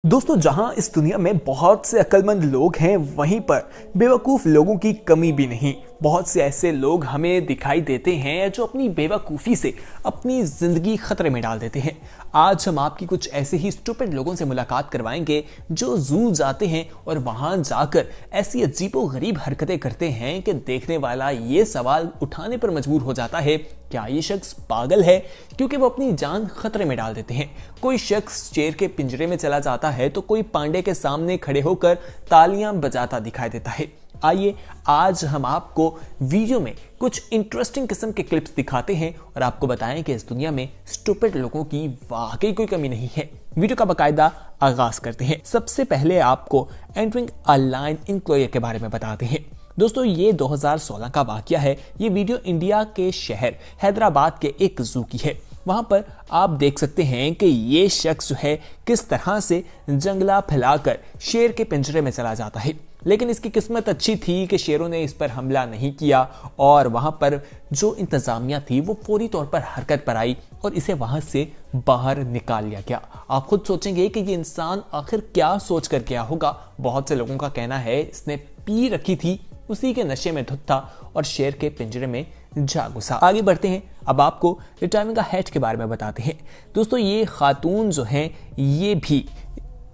दोस्तों, जहां इस दुनिया में बहुत से अक्लमंद लोग हैं, वहीं पर बेवकूफ़ लोगों की कमी भी नहीं। बहुत से ऐसे लोग हमें दिखाई देते हैं जो अपनी बेवकूफ़ी से अपनी ज़िंदगी खतरे में डाल देते हैं। आज हम आपकी कुछ ऐसे ही स्टूपिड लोगों से मुलाकात करवाएंगे जो ज़ू जाते हैं और वहां जाकर ऐसी अजीबोगरीब हरकतें करते हैं कि देखने वाला ये सवाल उठाने पर मजबूर हो जाता है, क्या ये शख्स पागल है? क्योंकि वो अपनी जान खतरे में डाल देते हैं। कोई शख्स शेर के पिंजरे में चला जाता है तो कोई पांडे के सामने खड़े होकर तालियां बजाता दिखाई देता है। आइए आज हम आपको वीडियो में कुछ इंटरेस्टिंग किस्म के क्लिप्स दिखाते हैं और आपको बताएं कि इस दुनिया में स्टूपिड लोगों की वाकई कोई कमी नहीं है। वीडियो का बाकायदा आगाज करते हैं। सबसे पहले आपको एंटरिंग अ लाइन एनक्लोजर के बारे में बताते हैं। दोस्तों, ये 2016 का वाकया है। ये वीडियो इंडिया के शहर हैदराबाद के एक जू की है। वहां पर आप देख सकते हैं कि ये शख्स जो है किस तरह से जंगला फैलाकर शेर के पिंजरे में चला जाता है। लेकिन इसकी किस्मत अच्छी थी कि शेरों ने इस पर हमला नहीं किया और वहां पर जो इंतजामिया थी वो फौरी तौर पर हरकत पर आई और इसे वहां से बाहर निकाल लिया गया। आप खुद सोचेंगे कि ये इंसान आखिर क्या सोच कर गया होगा। बहुत से लोगों का कहना है इसने पी रखी थी, उसी के नशे में धुत था और शेर के पिंजरे में जा घुसा। आगे बढ़ते हैं। अब आपको रिटायरिंग का हैट के बारे में बताते हैं। दोस्तों, ये खातून जो हैं ये भी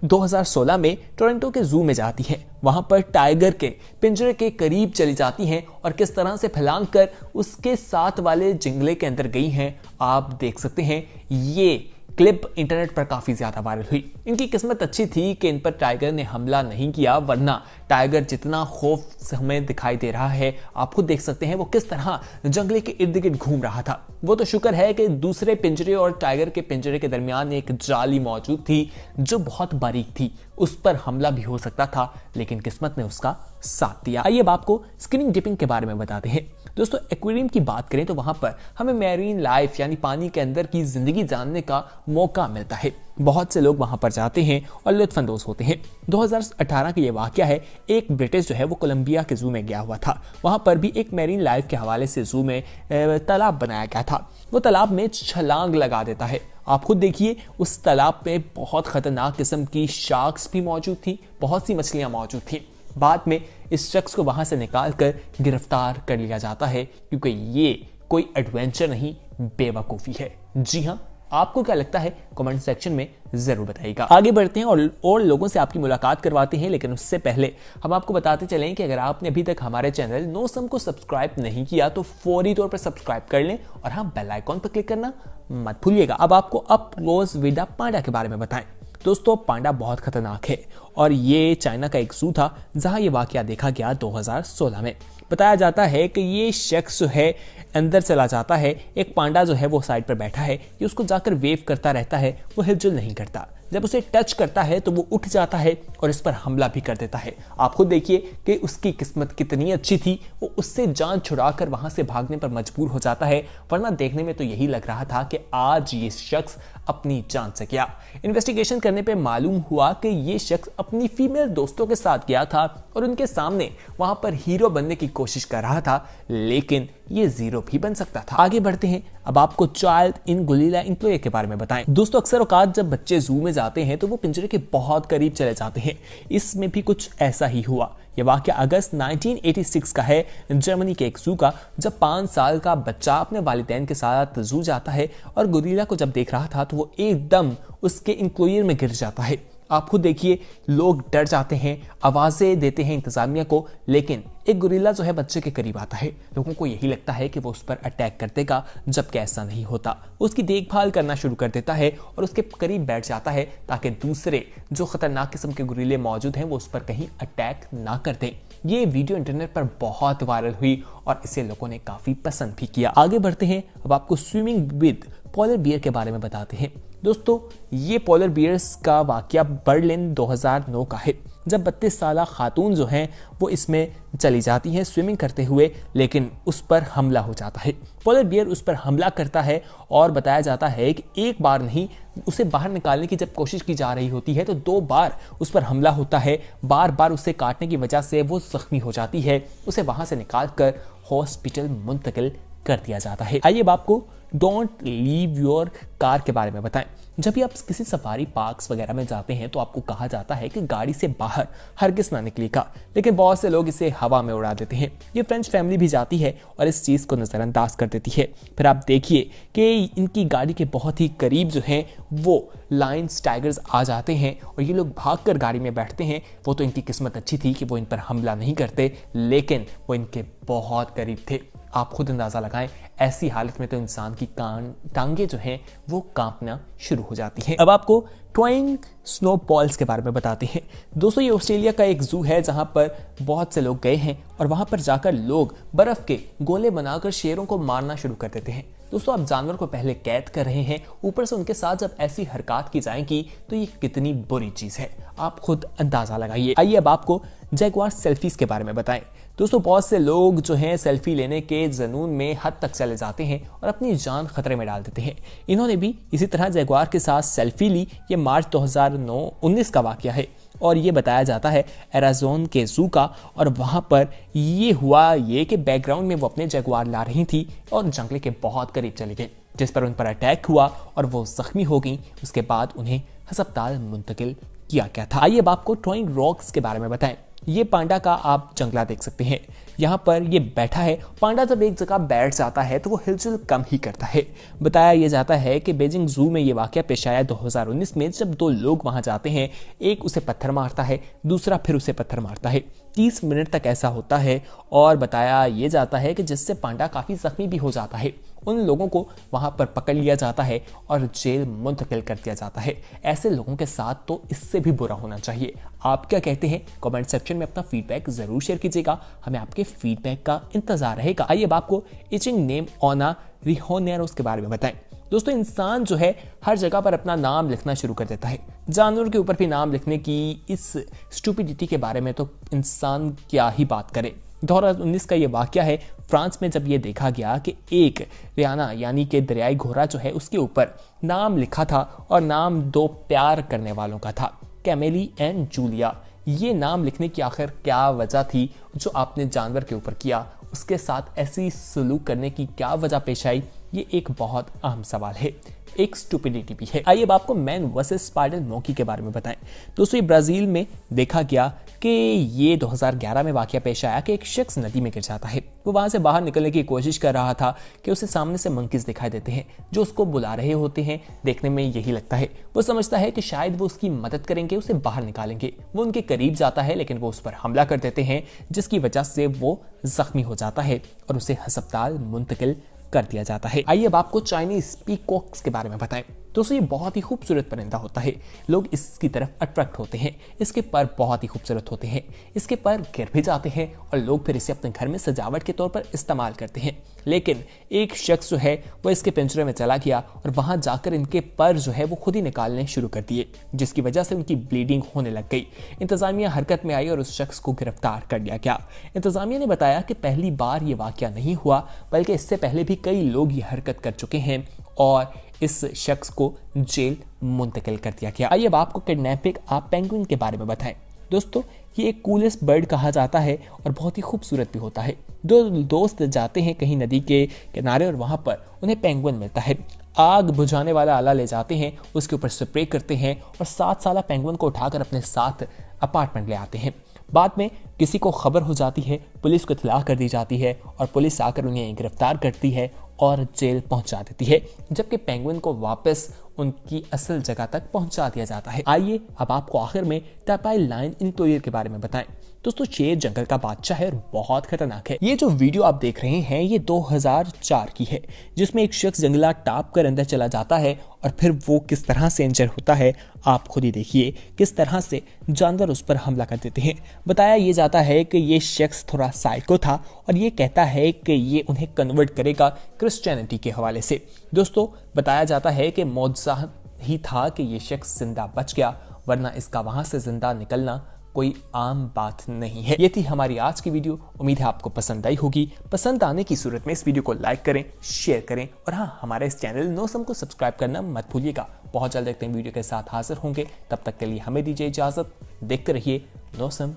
2016 में टोरंटो के जू में जाती हैं। वहां पर टाइगर के पिंजरे के करीब चली जाती हैं और किस तरह से फैलांग कर उसके साथ वाले जंगले के अंदर गई हैं आप देख सकते हैं। ये क्लिप इंटरनेट पर काफी ज्यादा वायरल हुई। इनकी किस्मत अच्छी थी कि इन पर टाइगर ने हमला नहीं किया, वरना टाइगर जितना खौफ हमें दिखाई दे रहा है आप खुद देख सकते हैं वो किस तरह जंगले के इर्द गिर्द घूम रहा था। वो तो शुक्र है कि दूसरे पिंजरे और टाइगर के पिंजरे के दरमियान एक जाली मौजूद थी जो बहुत बारीक थी, उस पर हमला भी हो सकता था, लेकिन किस्मत ने उसका साथ दिया। आइए अब आपको स्किनिंग डिपिंग के बारे में बताते हैं। दोस्तों, एक्वेरियम की बात करें तो वहां पर हमें मैरीन लाइफ यानी पानी के अंदर की जिंदगी जानने का मौका मिलता है। बहुत से लोग वहां पर जाते हैं और लुत्फानंदोज होते हैं। 2018 का ये वाकया है। एक ब्रिटिश जो है वो कोलंबिया के जू में गया हुआ था। वहां पर भी एक मैरीन लाइफ के हवाले से जू में तालाब बनाया गया था। वो तालाब में छलांग लगा देता है। आप खुद देखिए, उस तालाब में बहुत खतरनाक किस्म की शार्क्स भी मौजूद थी, बहुत सी मछलियां मौजूद थी। बाद में इस शख्स को वहां से निकालकर गिरफ्तार कर लिया जाता है क्योंकि ये कोई एडवेंचर नहीं, बेवकूफ़ी है। जी हाँ, आपको क्या लगता है कमेंट सेक्शन में जरूर बताइएगा। आगे बढ़ते हैं और लोगों से आपकी मुलाकात करवाते हैं, लेकिन उससे पहले हम आपको बताते चलें कि अगर आपने अभी तक हमारे चैनल नो सम को सब्सक्राइब नहीं किया तो फौरी तौर पर सब्सक्राइब कर लें और हाँ, बेल आइकॉन पर क्लिक करना मत भूलिएगा। अब आपको अप क्लोज विद द पांडा के बारे में बताएं। दोस्तों, पांडा बहुत खतरनाक है और ये चाइना का एक जू था जहां ये वाकया देखा गया 2016 में। बताया जाता है कि ये शख्स जो है अंदर चला जाता है, एक पांडा जो है वो साइड पर बैठा है, ये उसको जाकर वेव करता रहता है, वो हिलजुल नहीं करता। जब उसे टच करता है तो वो उठ जाता है और इस पर हमला भी कर देता है। आप खुद देखिए कि उसकी किस्मत कितनी अच्छी थी, वो उससे जान छुड़ाकर वहां से भागने पर मजबूर हो जाता है, वरना देखने में तो यही लग रहा था कि आज ये शख्स अपनी जान से गया। इन्वेस्टिगेशन करने पे मालूम हुआ कि ये शख्स अपनी फीमेल दोस्तों के साथ गया था और उनके सामने वहां पर हीरो बनने की कोशिश कर रहा था, लेकिन ये जीरो भी बन सकता था। आगे बढ़ते हैं। अब आपको चाइल्ड इन गोरिल्ला एनक्लोजर के बारे में बताएं। दोस्तों, अक्सर औकात जब बच्चे जू में जाते हैं तो वो पिंजरे के बहुत करीब चले जाते हैं। इसमें भी कुछ ऐसा ही हुआ। यह वाकया अगस्त 1986 का है, जर्मनी के एक जू का, जब 5 साल का बच्चा अपने वालिदैन के साथ जू जाता है और गोरिल्ला को जब देख रहा था तो वो एकदम उसके एनक्लोजर में गिर जाता है। आप खुद देखिए, लोग डर जाते हैं, आवाजें देते हैं इंतजामिया को, लेकिन एक गोरिल्ला जो है बच्चे के करीब आता है। लोगों को यही लगता है कि वो उस पर अटैक कर देगा, जबकि ऐसा नहीं होता। उसकी देखभाल करना शुरू कर देता है और उसके करीब बैठ जाता है ताकि दूसरे जो खतरनाक किस्म के गोरिल्ले मौजूद हैं वो उस पर कहीं अटैक ना कर दें। ये वीडियो इंटरनेट पर बहुत वायरल हुई और इसे लोगों ने काफी पसंद भी किया। आगे बढ़ते हैं। अब आपको स्विमिंग विद पोलर बियर के बारे में बताते हैं। दोस्तों, ये पोलर बियर्स का वाकया बर्लिन 2009 का है, जब 32 साल खातून जो हैं वो इसमें चली जाती हैं स्विमिंग करते हुए, लेकिन उस पर हमला हो जाता है। पोलर बियर उस पर हमला करता है और बताया जाता है कि एक बार नहीं, उसे बाहर निकालने की जब कोशिश की जा रही होती है तो 2 बार उस पर हमला होता है। बार बार उसे काटने की वजह से वो जख्मी हो जाती है। उसे वहां से निकाल कर हॉस्पिटल मुंतकिल कर दिया जाता है। आइए अब आपको डोंट लीव योर कार के बारे में बताएं। जब भी आप किसी सफारी पार्क्स वगैरह में जाते हैं तो आपको कहा जाता है कि गाड़ी से बाहर हरगिज ना निकलेगा, लेकिन बहुत से लोग इसे हवा में उड़ा देते हैं। ये फ्रेंच फैमिली भी जाती है और इस चीज़ को नज़रअंदाज कर देती है। फिर आप देखिए कि इनकी गाड़ी के बहुत ही करीब जो है वो लायंस टाइगर्स आ जाते हैं और ये लोग भागकर गाड़ी में बैठते हैं। वो तो इनकी किस्मत अच्छी थी कि वो इन पर हमला नहीं करते, लेकिन वो इनके बहुत करीब थे। आप खुद अंदाज़ा लगाएं, ऐसी हालत में तो इंसान की टांगे जो हैं वो कांपना शुरू हो जाती हैं। अब आपको टॉइंग स्नो बॉल्स के बारे में बताते हैं। दोस्तों, ये ऑस्ट्रेलिया का एक जू है जहां पर बहुत से लोग गए हैं और वहां पर जाकर लोग बर्फ के गोले बनाकर शेरों को मारना शुरू कर देते हैं। दोस्तों, आप जानवर को पहले कैद कर रहे हैं, ऊपर से उनके साथ जब ऐसी हरकत की जाएगी तो ये कितनी बुरी चीज़ है, आप खुद अंदाज़ा लगाइए। आइए अब आपको जैगुआर सेल्फीज के बारे में बताएं। दोस्तों, बहुत से लोग जो हैं सेल्फी लेने के जुनून में हद तक चले जाते हैं और अपनी जान खतरे में डाल देते हैं। इन्होंने भी इसी तरह जैगुआर के साथ सेल्फी ली। ये मार्च 2019 का वाकया है और ये बताया जाता है एराजोन के जू का। और वहां पर ये हुआ ये कि बैकग्राउंड में वो अपने जैगुआर ला रही थी और जंगले के बहुत करीब चली गई, जिस पर उन पर अटैक हुआ और वो जख्मी हो गई। उसके बाद उन्हें अस्पताल मुंतकिल किया गया था। आइए अब आपको टॉइंग रॉक्स के बारे में बताएं। ये पांडा का आप जंगला देख सकते हैं, यहाँ पर ये बैठा है। पांडा जब एक जगह बैठ जाता है तो वो हिलचुल कम ही करता है। बताया यह जाता है कि बीजिंग जू में ये वाकया पेश आया 2019 में, जब दो लोग वहां जाते हैं, एक उसे पत्थर मारता है, दूसरा फिर उसे पत्थर मारता है। 30 मिनट तक ऐसा होता है और बताया यह जाता है कि जिससे पांडा काफी जख्मी भी हो जाता है। उन लोगों को वहां पर पकड़ लिया जाता है और जेल मुंतकिल कर दिया जाता है। ऐसे लोगों के साथ तो इससे भी बुरा होना चाहिए। आप क्या कहते हैं? कमेंट सेक्शन में अपना फीडबैक जरूर शेयर कीजिएगा, हमें आपके फीडबैक का इंतजार रहेगा। आइए अब आपको इचिंग नेम ऑन अ रिहोनेरोस के बारे में बताएं। दोस्तों, इंसान जो है हर जगह पर अपना नाम लिखना शुरू कर देता है। जानवर के ऊपर भी नाम लिखने की इस स्टूपिडिटी के बारे में तो इंसान क्या ही बात करे। 2019 का ये वाकया है फ्रांस में, जब ये देखा गया कि एक रियाना यानी कि दरियाई घोड़ा जो है उसके ऊपर नाम लिखा था और नाम दो प्यार करने वालों का था, कैमेली एंड जूलिया। ये नाम लिखने की आखिर क्या वजह थी जो आपने जानवर के ऊपर किया? उसके साथ ऐसी सलूक करने की क्या वजह पेश आई? ये एक बहुत अहम सवाल है, एक स्टूपिडिटी भी है। आइए अब आपको मैन वर्सेस स्पाइडर मॉन्की के बारे में बताएं। दोस्तों, ये ब्राजील में देखा गया कि ये 2011 में वाकया पेश आया कि एक शख्स नदी में गिर जाता है। वो वहां से बाहर निकलने की कोशिश कर रहा था कि उसे सामने से मंकीज दिखाई देते हैं जो उसको बुला रहे होते हैं। देखने में यही लगता है, वो समझता है कि शायद वो उसकी मदद करेंगे, उसे बाहर निकालेंगे। वो उनके करीब जाता है लेकिन वो उस पर हमला कर देते हैं, जिसकी वजह से वो जख्मी हो जाता है और उसे अस्पताल मुंतकिल कर दिया जाता है। आइए अब आपको चाइनीज पीकॉक्स के बारे में बताएं। दोस्तों, ये बहुत ही खूबसूरत परिंदा होता है, लोग इसकी तरफ अट्रैक्ट होते हैं। इसके पर बहुत ही खूबसूरत होते हैं, इसके पर गिर भी जाते हैं और लोग फिर इसे अपने घर में सजावट के तौर पर इस्तेमाल करते हैं। लेकिन एक शख्स जो है वो इसके पिंजरे में चला गया और वहां जाकर इनके पर जो है वो खुद ही निकालने शुरू कर दिए, जिसकी वजह से उनकी ब्लीडिंग होने लग गई। इंतजामिया हरकत में आई और उस शख्स को गिरफ्तार कर लिया गया। इंतजामिया ने बताया कि पहली बार ये वाकया नहीं हुआ, बल्कि इससे पहले भी कई लोग ये हरकत कर चुके हैं और इस शख्स को जेल मुंतकिल कर दिया गया। आइए अब आपको किडनैपिंग आप पेंगुइन के बारे में बताएं। दोस्तों, ये एक कूलेस्ट बर्ड कहा जाता है और बहुत ही खूबसूरत भी होता है। दो दोस्त जाते हैं कहीं नदी के किनारे और वहां पर उन्हें पेंगुइन मिलता है। आग बुझाने वाला आला ले जाते हैं, उसके ऊपर स्प्रे करते हैं और 7 साल पेंगुइन को उठाकर अपने साथ अपार्टमेंट ले आते हैं। बाद में किसी को खबर हो जाती है, पुलिस को इत्तला कर दी जाती है और पुलिस आकर उन्हें गिरफ्तार करती है और जेल पहुंचा देती है, जबकि पेंगुइन को वापस उनकी असल जगह तक पहुंचा दिया जाता है। आइए अब आपको आखिर में टैपाई लाइन इंक्लोयर के बारे में बताएं। दोस्तों, शेर जंगल का बादशाह है और बहुत खतरनाक है। ये जो वीडियो आप देख रहे हैं ये 2004 की है, जिसमें एक शख्स जंगला टाप कर अंदर चला जाता है और फिर वो किस तरह से इंजर होता है आप खुद ही देखिए, किस तरह से जानवर उस पर हमला कर देते हैं। बताया ये जाता है कि ये शख्स थोड़ा साइको था और ये कहता है कि ये उन्हें कन्वर्ट करेगा क्रिश्चियनिटी के हवाले से। दोस्तों, बताया जाता है कि मौजज़ा ही था कि ये शख्स जिंदा बच गया, वरना इसका वहां से जिंदा निकलना कोई आम बात नहीं है। ये थी हमारी आज की वीडियो, उम्मीद है आपको पसंद आई होगी। पसंद आने की सूरत में इस वीडियो को लाइक करें, शेयर करें और हाँ, हमारे इस चैनल नोसम को सब्सक्राइब करना मत भूलिएगा। बहुत जल्द एक नई वीडियो के साथ हाजिर होंगे, तब तक के लिए हमें दीजिए इजाजत। देखते रहिए नोसम।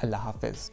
अल्लाह हाफिज।